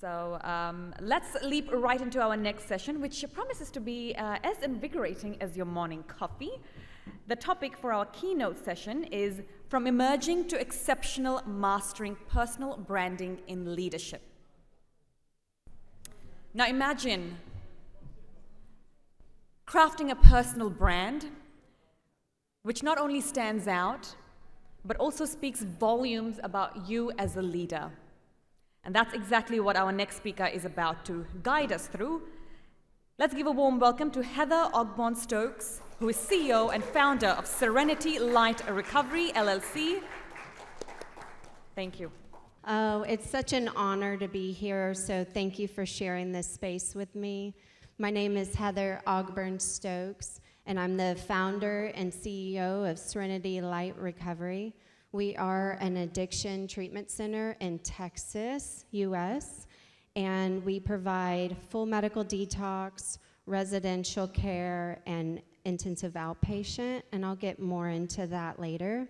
So let's leap right into our next session, which promises to be as invigorating as your morning coffee. The topic for our keynote session is From Emerging to Exceptional, Mastering Personal Branding in Leadership. Now imagine crafting a personal brand which not only stands out, but also speaks volumes about you as a leader. And that's exactly what our next speaker is about to guide us through. Let's give a warm welcome to Heather Ogburn Stokes, who is CEO and founder of Serenity Light Recovery, LLC. Thank you. Oh, it's such an honor to be here, so thank you for sharing this space with me. My name is Heather Ogburn Stokes, and I'm the founder and CEO of Serenity Light Recovery. We are an addiction treatment center in Texas, US, and we provide full medical detox, residential care, and intensive outpatient, and I'll get more into that later.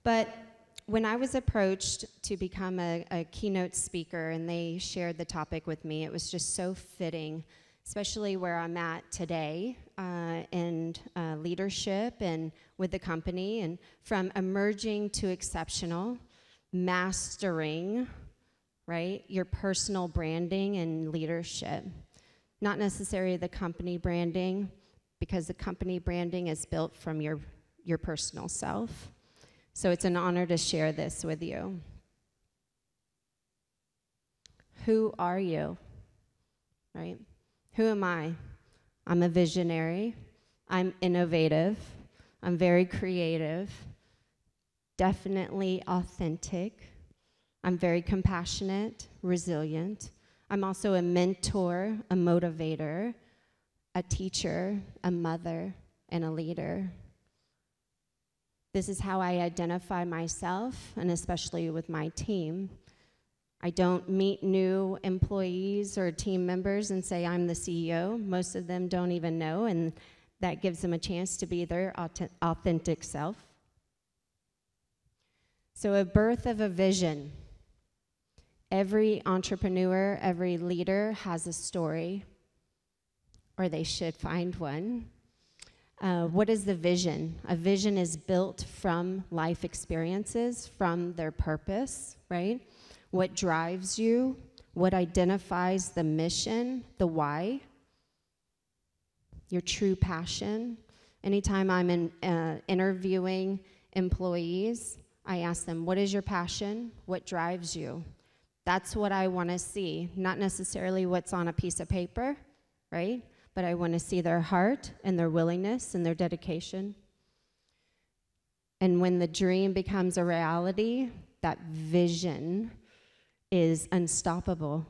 But when I was approached to become a keynote speaker and they shared the topic with me, it was just so fitting, especially where I'm at today in leadership and with the company, and from emerging to exceptional, mastering, right, your personal branding and leadership. Not necessarily the company branding, because the company branding is built from your personal self. So it's an honor to share this with you. Who are you, right? Who am I? I'm a visionary. I'm innovative. I'm very creative. Definitely authentic. I'm very compassionate, resilient. I'm also a mentor, a motivator, a teacher, a mother, and a leader. This is how I identify myself, and especially with my team. I don't meet new employees or team members and say I'm the CEO. Most of them don't even know, and that gives them a chance to be their authentic self. So a birth of a vision. Every entrepreneur, every leader has a story, or they should find one. What is the vision? A vision is built from life experiences, from their purpose, right? What drives you, what identifies the mission, the why, your true passion. Anytime I'm interviewing employees, I ask them, what is your passion? What drives you? That's what I want to see, not necessarily what's on a piece of paper, right? But I want to see their heart and their willingness and their dedication. And when the dream becomes a reality, that vision is unstoppable.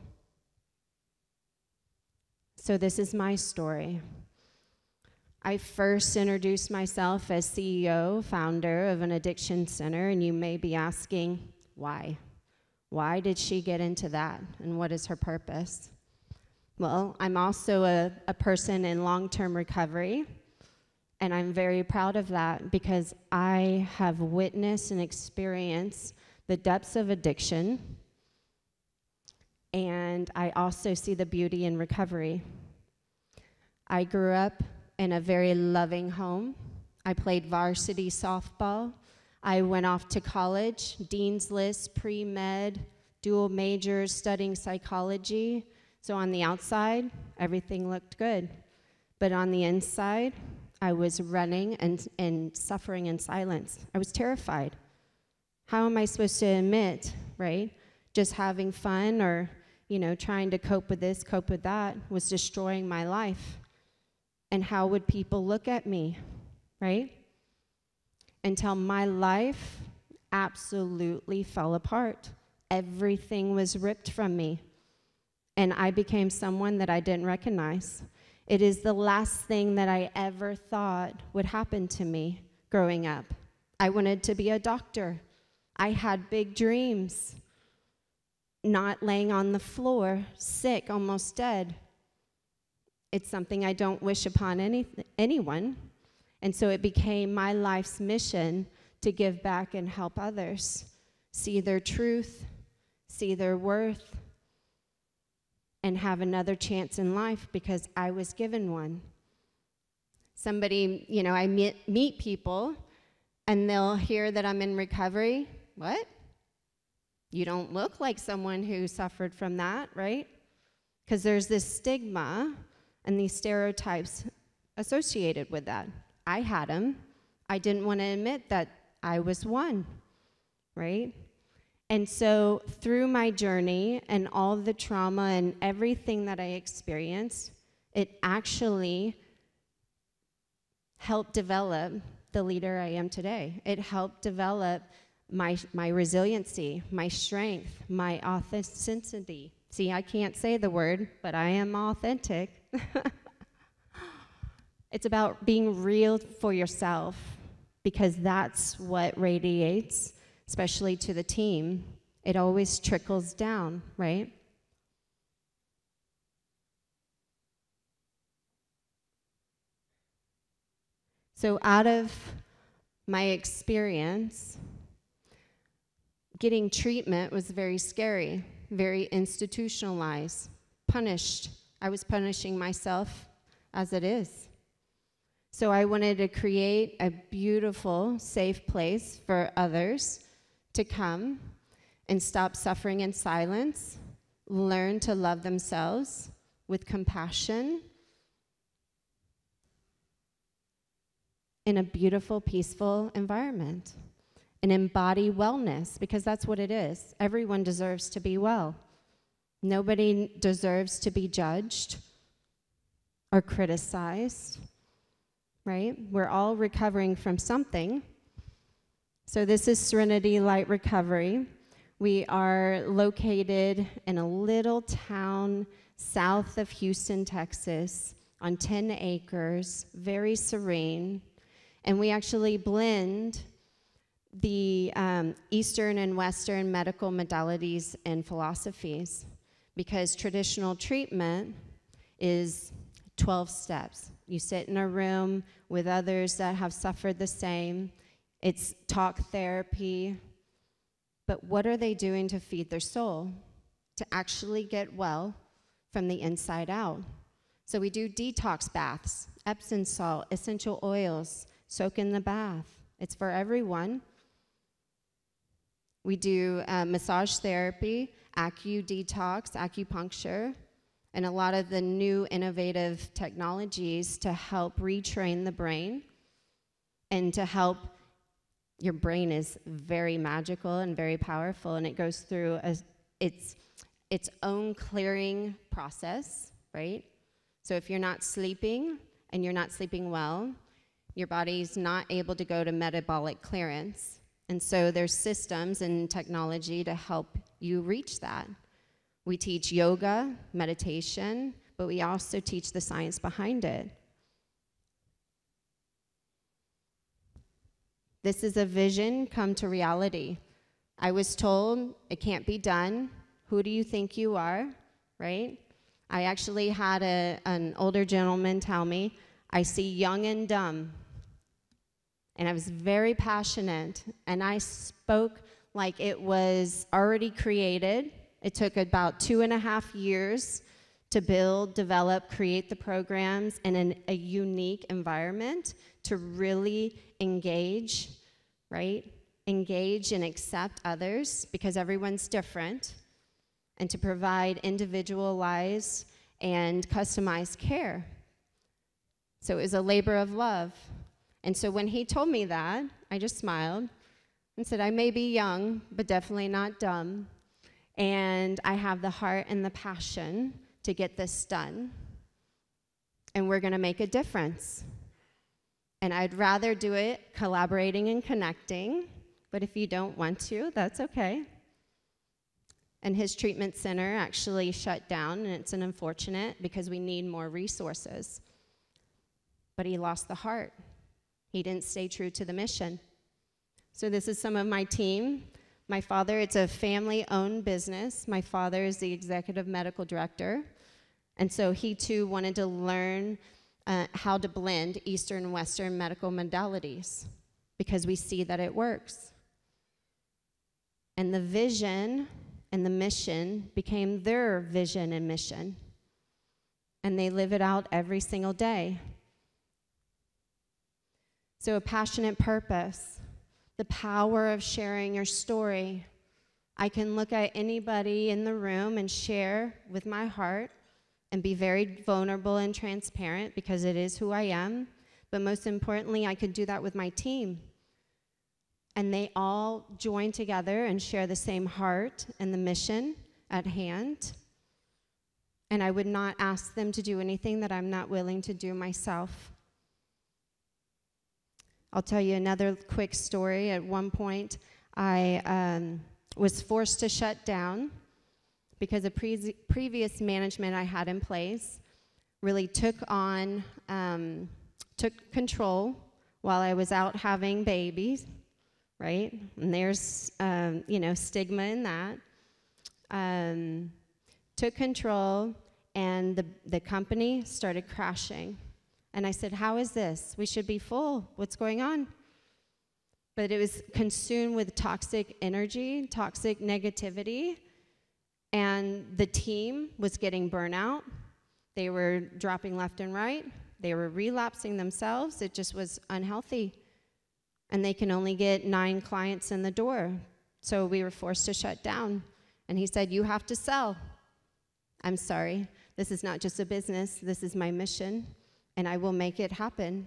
So this is my story. I first introduced myself as CEO, founder of an addiction center, and you may be asking, why? Why did she get into that, and what is her purpose? Well, I'm also a person in long-term recovery, and I'm very proud of that because I have witnessed and experienced the depths of addiction, and I also see the beauty in recovery. I grew up in a very loving home. I played varsity softball. I went off to college, Dean's List, pre-med, dual majors, studying psychology. So on the outside, everything looked good. But on the inside, I was running and suffering in silence. I was terrified. How am I supposed to admit, right? Just having fun or, trying to cope with this, cope with that was destroying my life. And how would people look at me, right? Until my life absolutely fell apart. Everything was ripped from me. And I became someone that I didn't recognize. It is the last thing that I ever thought would happen to me growing up. I wanted to be a doctor. I had big dreams. Not laying on the floor, sick, almost dead. It's something I don't wish upon anyone. And so it became my life's mission to give back and help others see their truth, see their worth, and have another chance in life because I was given one. Somebody, I meet people, and they'll hear that I'm in recovery. What? You don't look like someone who suffered from that, right? Because there's this stigma and these stereotypes associated with that. I had them. I didn't want to admit that I was one, right? And so through my journey and all the trauma and everything that I experienced, it actually helped develop the leader I am today. It helped develop my resiliency, my strength, my authenticity. See, I can't say the word, but I am authentic. It's about being real for yourself, because that's what radiates, especially to the team. It always trickles down, right? So out of my experience, getting treatment was very scary, very institutionalized, punished. I was punishing myself as it is. So I wanted to create a beautiful, safe place for others to come and stop suffering in silence, learn to love themselves with compassion in a beautiful, peaceful environment, and embody wellness, because that's what it is. Everyone deserves to be well. Nobody deserves to be judged or criticized, right? We're all recovering from something. So this is Serenity Light Recovery. We are located in a little town south of Houston, Texas, on 10 acres, very serene. And we actually blend the Eastern and Western medical modalities and philosophies, because traditional treatment is 12 steps. You sit in a room with others that have suffered the same. It's talk therapy. But what are they doing to feed their soul, to actually get well from the inside out? So we do detox baths, Epsom salt, essential oils, soak in the bath. It's for everyone. We do massage therapy, detox, acupuncture, and a lot of the new innovative technologies to help retrain the brain and to help. Your brain is very magical and very powerful, and it goes through its own clearing process, right? So if you're not sleeping and you're not sleeping well, your body's not able to go to metabolic clearance. And so there's systems and technology to help you reach that. We teach yoga, meditation, but we also teach the science behind it. This is a vision come to reality. I was told it can't be done. Who do you think you are, right? I actually had an older gentleman tell me, I see young and dumb. And I was very passionate, and I spoke like it was already created. It took about 2.5 years to build, develop, create the programs in a unique environment to really engage, right? Engage and accept others, because everyone's different, and to provide individualized and customized care. So it was a labor of love. And so when he told me that, I just smiled and said, I may be young, but definitely not dumb. And I have the heart and the passion to get this done. And we're going to make a difference. And I'd rather do it collaborating and connecting, but if you don't want to, that's okay. And his treatment center actually shut down, and it's unfortunate because we need more resources. But he lost the heart. He didn't stay true to the mission. So this is some of my team. My father, it's a family-owned business. My father is the executive medical director. And so he too wanted to learn how to blend Eastern and Western medical modalities, because we see that it works. And the vision and the mission became their vision and mission. And they live it out every single day. So a passionate purpose, the power of sharing your story. I can look at anybody in the room and share with my heart and be very vulnerable and transparent because it is who I am. But most importantly, I could do that with my team. And they all join together and share the same heart and the mission at hand. And I would not ask them to do anything that I'm not willing to do myself. I'll tell you another quick story. At one point, I was forced to shut down because the previous management I had in place really took control while I was out having babies, right? And there's, stigma in that. Took control, and the company started crashing. And I said, how is this? We should be full. What's going on? But it was consumed with toxic energy, toxic negativity, and the team was getting burnout. They were dropping left and right. They were relapsing themselves. It just was unhealthy. And they can only get 9 clients in the door. So we were forced to shut down. And he said, you have to sell. I'm sorry. This is not just a business. This is my mission, and I will make it happen.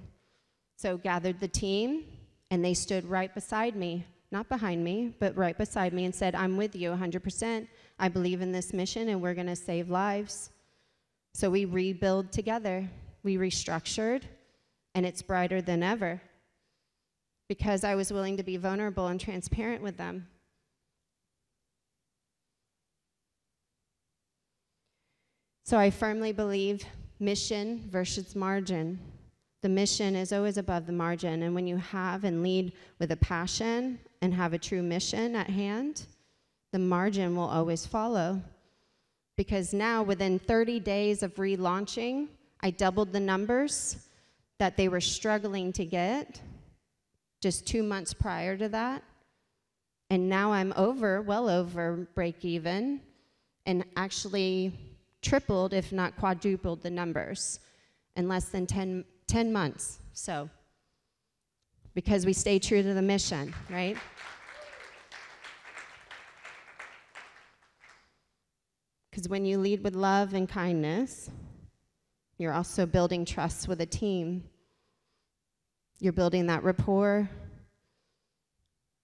So gathered the team, and they stood right beside me, not behind me, but right beside me, and said, I'm with you 100%. I believe in this mission, and we're going to save lives. So we rebuild together. We restructured, and it's brighter than ever because I was willing to be vulnerable and transparent with them. So I firmly believe mission versus margin. The mission is always above the margin, and when you have and lead with a passion and have a true mission at hand, the margin will always follow. Because now, within 30 days of relaunching, I doubled the numbers that they were struggling to get just 2 months prior to that. And now I'm well over break even, and actually tripled, if not quadrupled, the numbers in less than 10 months. So, because we stay true to the mission, right? Because when you lead with love and kindness, you're also building trust with a team. You're building that rapport.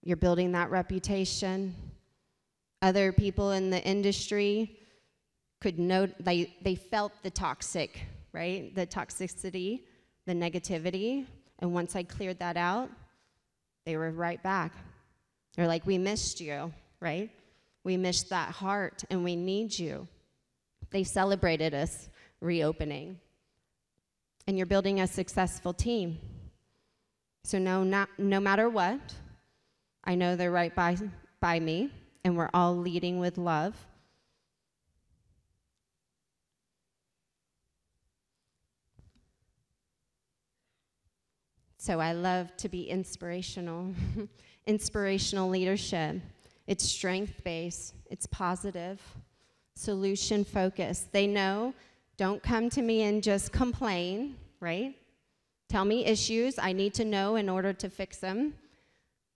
You're building that reputation. Other people in the industry could note, they felt the toxic, right? The toxicity, the negativity. And once I cleared that out, they were right back. They're like, we missed you, right? We missed that heart, and we need you. They celebrated us reopening. And you're building a successful team. So no matter what, I know they're right by me, and we're all leading with love. So I love to be inspirational. Inspirational leadership. It's strength-based. It's positive. Solution-focused. They know, don't come to me and just complain, right? Tell me issues I need to know in order to fix them.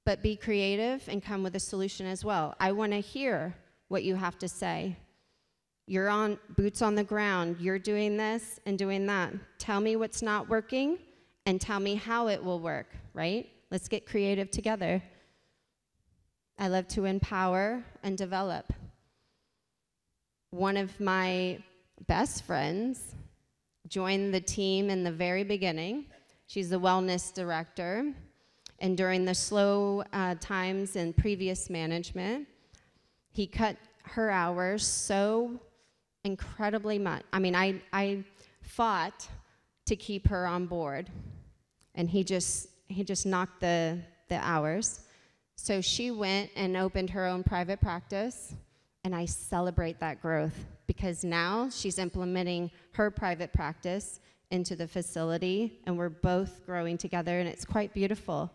But be creative and come with a solution as well. I want to hear what you have to say. You're on boots on the ground. You're doing this and doing that. Tell me what's not working, and tell me how it will work, right? Let's get creative together. I love to empower and develop. One of my best friends joined the team in the very beginning. She's the wellness director. And during the slow times in previous management, he cut her hours so incredibly much. I mean, I fought to keep her on board. And he just knocked the hours. So she went and opened her own private practice, and I celebrate that growth because now she's implementing her private practice into the facility, and we're both growing together, and it's quite beautiful.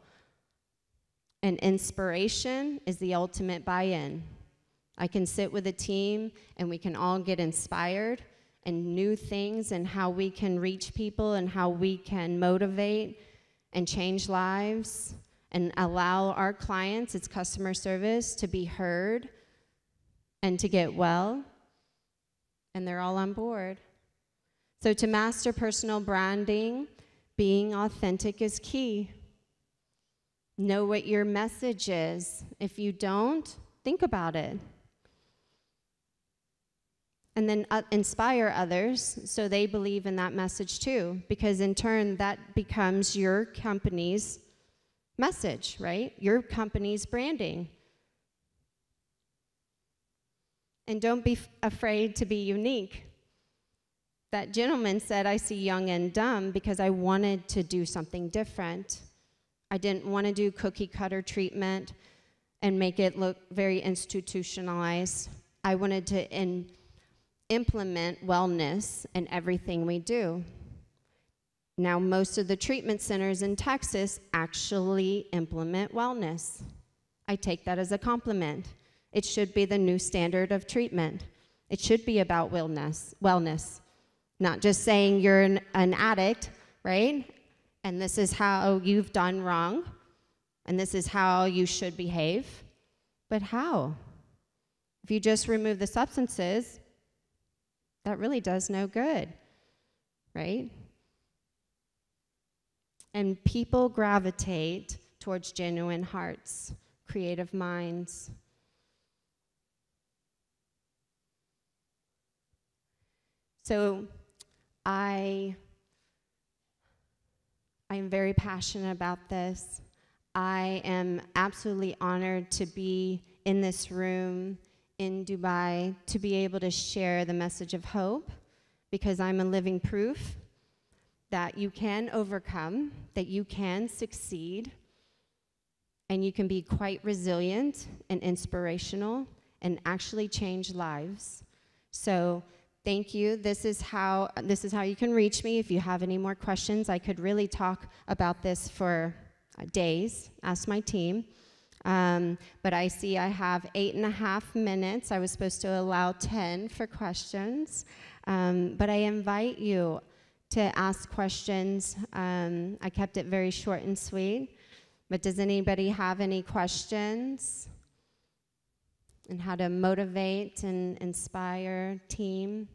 And inspiration is the ultimate buy-in. I can sit with a team and we can all get inspired and new things and how we can reach people and how we can motivate and change lives and allow our clients, it's customer service, to be heard and to get well. And they're all on board. So to master personal branding, being authentic is key. Know what your message is. If you don't, think about it. And then inspire others so they believe in that message too, because in turn, that becomes your company's message, right? Your company's branding. And don't be afraid to be unique. That gentleman said, I see young and dumb because I wanted to do something different. I didn't want to do cookie cutter treatment and make it look very institutionalized. I wanted to implement wellness in everything we do. Now, most of the treatment centers in Texas actually implement wellness. I take that as a compliment. It should be the new standard of treatment. It should be about wellness. Not just saying you're an addict, right? And this is how you've done wrong, and this is how you should behave. But how? If you just remove the substances, that really does no good, right? And people gravitate towards genuine hearts, creative minds. So I am very passionate about this. I am absolutely honored to be in this room in Dubai, to be able to share the message of hope, because I'm a living proof that you can overcome, that you can succeed, and you can be quite resilient and inspirational and actually change lives. So thank you. This is how you can reach me. If you have any more questions, I could really talk about this for days. Ask my team. But I see I have 8.5 minutes. I was supposed to allow 10 for questions. But I invite you to ask questions. I kept it very short and sweet. But does anybody have any questions? And how to motivate and inspire team?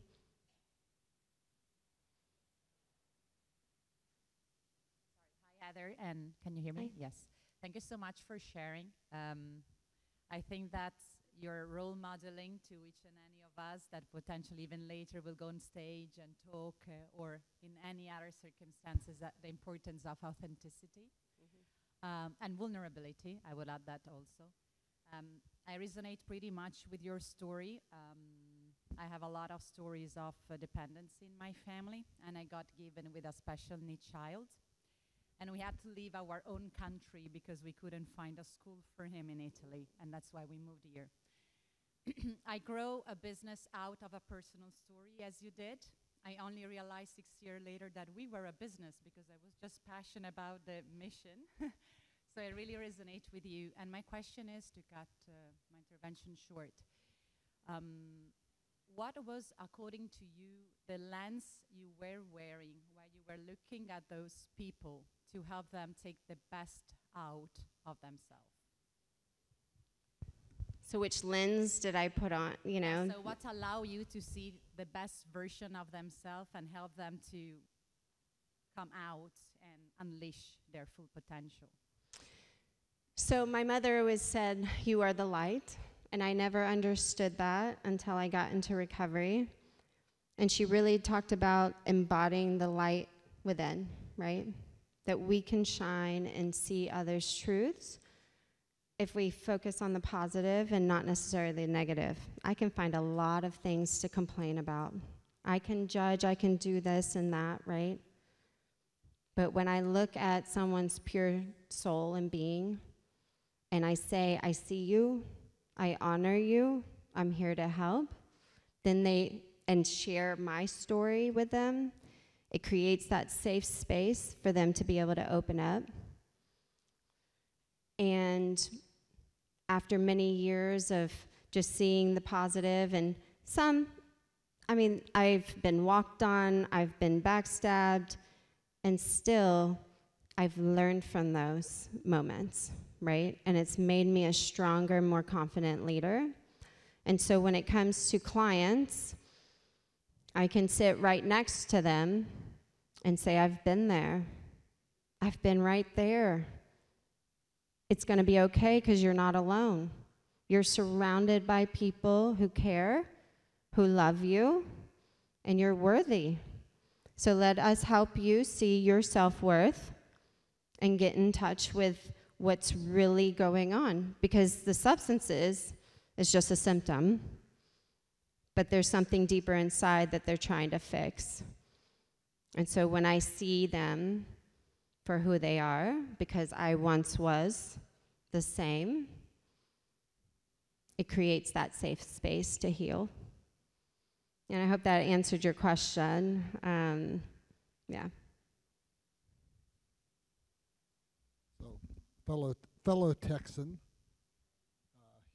Hi, Heather, and can you hear me? Hi. Yes. Thank you so much for sharing. I think that you're role modeling to each and any of us that potentially even later will go on stage and talk or in any other circumstances, that the importance of authenticity and vulnerability. I would add that also. I resonate pretty much with your story. I have a lot of stories of dependency in my family, and I got given with a special need child. And we had to leave our own country because we couldn't find a school for him in Italy, and that's why we moved here. I grow a business out of a personal story, as you did. I only realized 6 years later that we were a business because I was just passionate about the mission. So I really resonate with you. And my question is, to cut my intervention short, what was, according to you, the lens you were wearing while you were looking at those people to help them take the best out of themselves? So which lens did I put on, you know? So what allow you to see the best version of themselves and help them to come out and unleash their full potential? So my mother always said, you are the light. And I never understood that until I got into recovery. And she really talked about embodying the light within, right? That we can shine and see others' truths if we focus on the positive and not necessarily the negative. I can find a lot of things to complain about. I can judge, I can do this and that, right? But when I look at someone's pure soul and being, and I say, I see you, I honor you, I'm here to help, and share my story with them, it creates that safe space for them to be able to open up. And after many years of just seeing the positive, and I mean, I've been walked on, I've been backstabbed, and still I've learned from those moments, right? And it's made me a stronger, more confident leader. And so when it comes to clients, I can sit right next to them and say, I've been there. I've been right there. It's going to be okay because you're not alone. You're surrounded by people who care, who love you, and you're worthy. So let us help you see your self-worth and get in touch with what's really going on, because the substances is just a symptom, but there's something deeper inside that they're trying to fix. And so when I see them for who they are, because I once was the same, it creates that safe space to heal. And I hope that answered your question. Yeah. So, fellow Texan,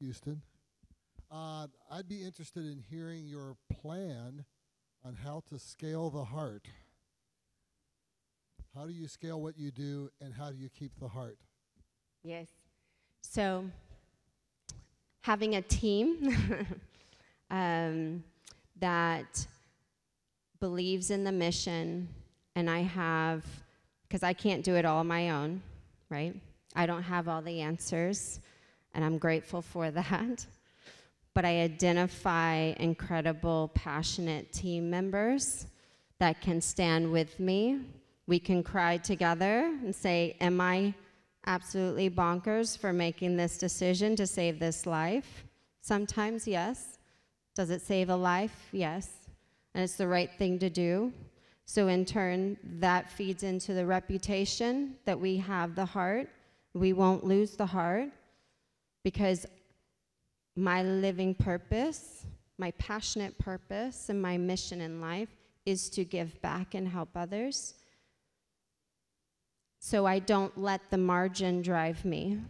Houston, I'd be interested in hearing your plan on how to scale the heart. How do you scale what you do, and how do you keep the heart? Yes. So, having a team that believes in the mission, and because I can't do it all on my own, right? I don't have all the answers, and I'm grateful for that. But I identify incredible, passionate team members that can stand with me. We can cry together and say, am I absolutely bonkers for making this decision to save this life? Sometimes, yes. Does it save a life? Yes. And it's the right thing to do. So in turn, that feeds into the reputation that we have the heart. We won't lose the heart, because my living purpose, my passionate purpose, and my mission in life is to give back and help others. So I don't let the margin drive me.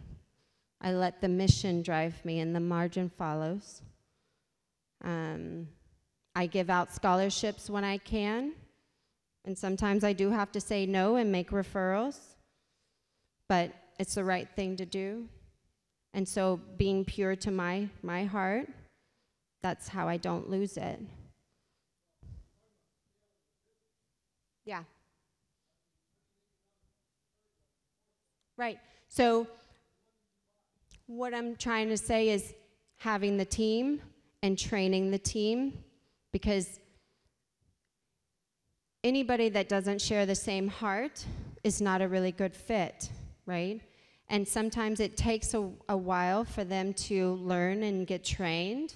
I let the mission drive me, and the margin follows. I give out scholarships when I can, and sometimes I do have to say no and make referrals, but it's the right thing to do. And so being pure to my heart, that's how I don't lose it. Yeah. Right. So what I'm trying to say is having the team and training the team, because anybody that doesn't share the same heart is not a really good fit, right? And sometimes it takes a while for them to learn and get trained,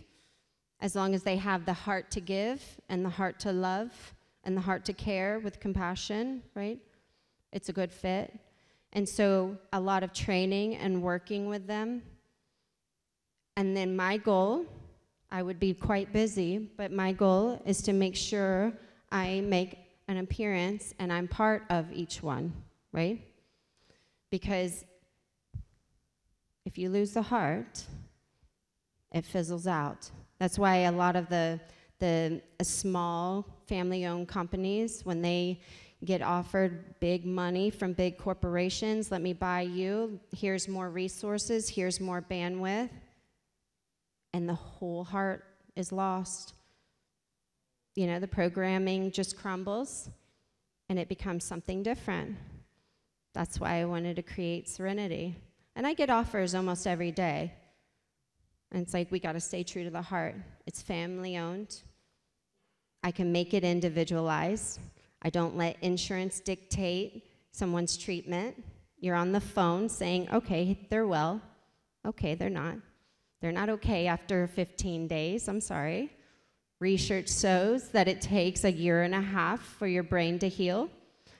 as long as they have the heart to give and the heart to love and the heart to care with compassion, right? It's a good fit. And so a lot of training and working with them. And then my goal, I would be quite busy, but my goal is to make sure I make an appearance and I'm part of each one, right? Because if you lose the heart, it fizzles out. That's why a lot of the small family-owned companies, when they get offered big money from big corporations, let me buy you, here's more resources, here's more bandwidth, and the whole heart is lost. You know, the programming just crumbles, and it becomes something different. That's why I wanted to create Serenity. And I get offers almost every day. And it's like, we got to stay true to the heart. It's family-owned. I can make it individualized. I don't let insurance dictate someone's treatment. You're on the phone saying, okay, they're well. Okay, they're not. They're not okay after 15 days. I'm sorry. Research shows that it takes 1.5 years for your brain to heal.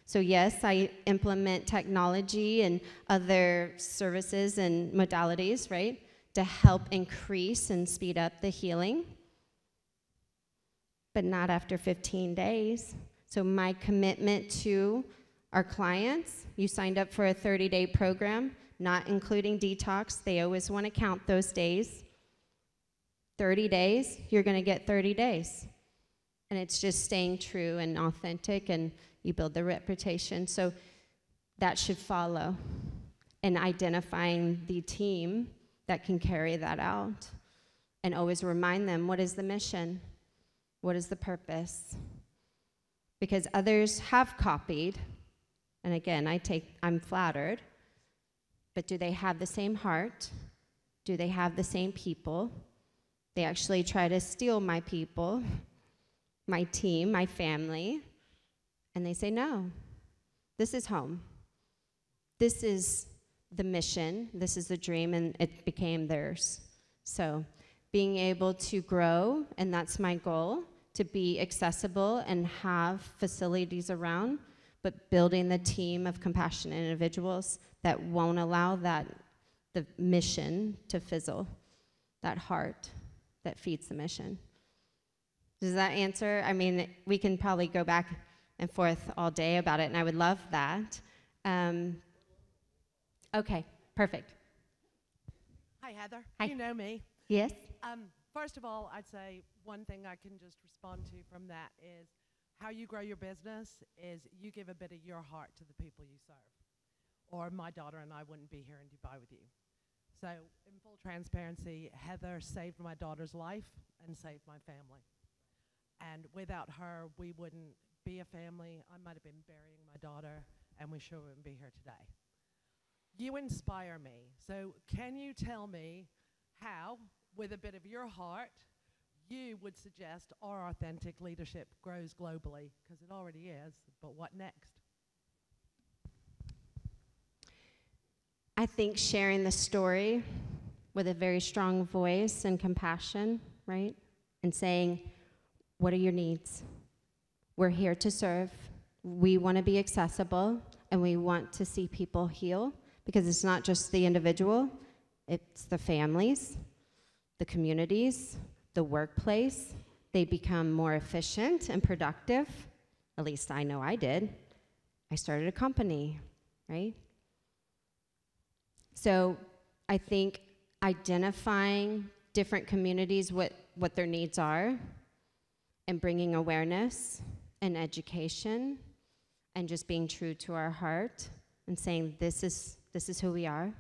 So yes, I implement technology and other services and modalities, right, to help increase and speed up the healing, but not after 15 days. So my commitment to our clients, you signed up for a 30-day program, not including detox. They always want to count those days. 30 days, you're going to get 30 days. And it's just staying true and authentic, and you build the reputation. So that should follow, and identifying the team that can carry that out, and always remind them, what is the mission? What is the purpose? Because others have copied, and again, I'm flattered, but do they have the same heart? Do they have the same people? They actually try to steal my people, my team, my family, and they say, no, this is home. This is the mission, this is the dream, and it became theirs. So being able to grow, and that's my goal, to be accessible and have facilities around, but building the team of compassionate individuals that won't allow the mission to fizzle, that heart that feeds the mission. Does that answer? I mean, we can probably go back and forth all day about it, and I would love that. Okay, perfect. Hi, Heather. Hi. You know me. Yes? First of all, I'd say one thing I can just respond to from that is how you grow your business is you give a bit of your heart to the people you serve. Or my daughter and I wouldn't be here in Dubai with you. So in full transparency, Heather saved my daughter's life and saved my family. And without her, we wouldn't be a family. I might have been burying my daughter, and we sure wouldn't be here today. You inspire me. So can you tell me how, with a bit of your heart, you would suggest our authentic leadership grows globally? Because it already is, but what next? I think sharing the story with a very strong voice and compassion, right? And saying, what are your needs? We're here to serve. We want to be accessible, and we want to see people heal, because it's not just the individual, it's the families, the communities, the workplace. They become more efficient and productive. At least I know I did. I started a company, right? So I think identifying different communities, what their needs are, and bringing awareness and education, and just being true to our heart and saying, this is who we are,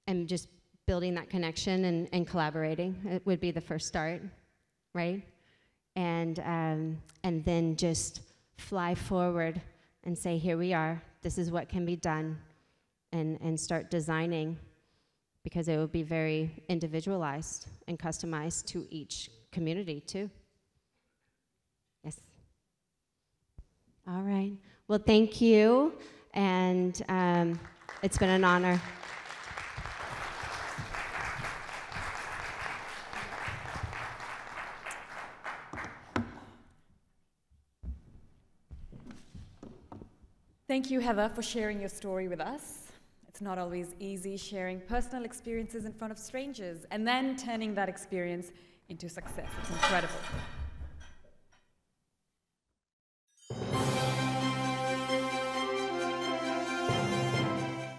and just building that connection and collaborating. It would be the first start, right? And then just fly forward and say, here we are, this is what can be done, and start designing, because it will be very individualized and customized to each community too. Yes. All right. Well, thank you, and it's been an honor. Thank you, Heather, for sharing your story with us. It's not always easy sharing personal experiences in front of strangers and then turning that experience into success. It's incredible.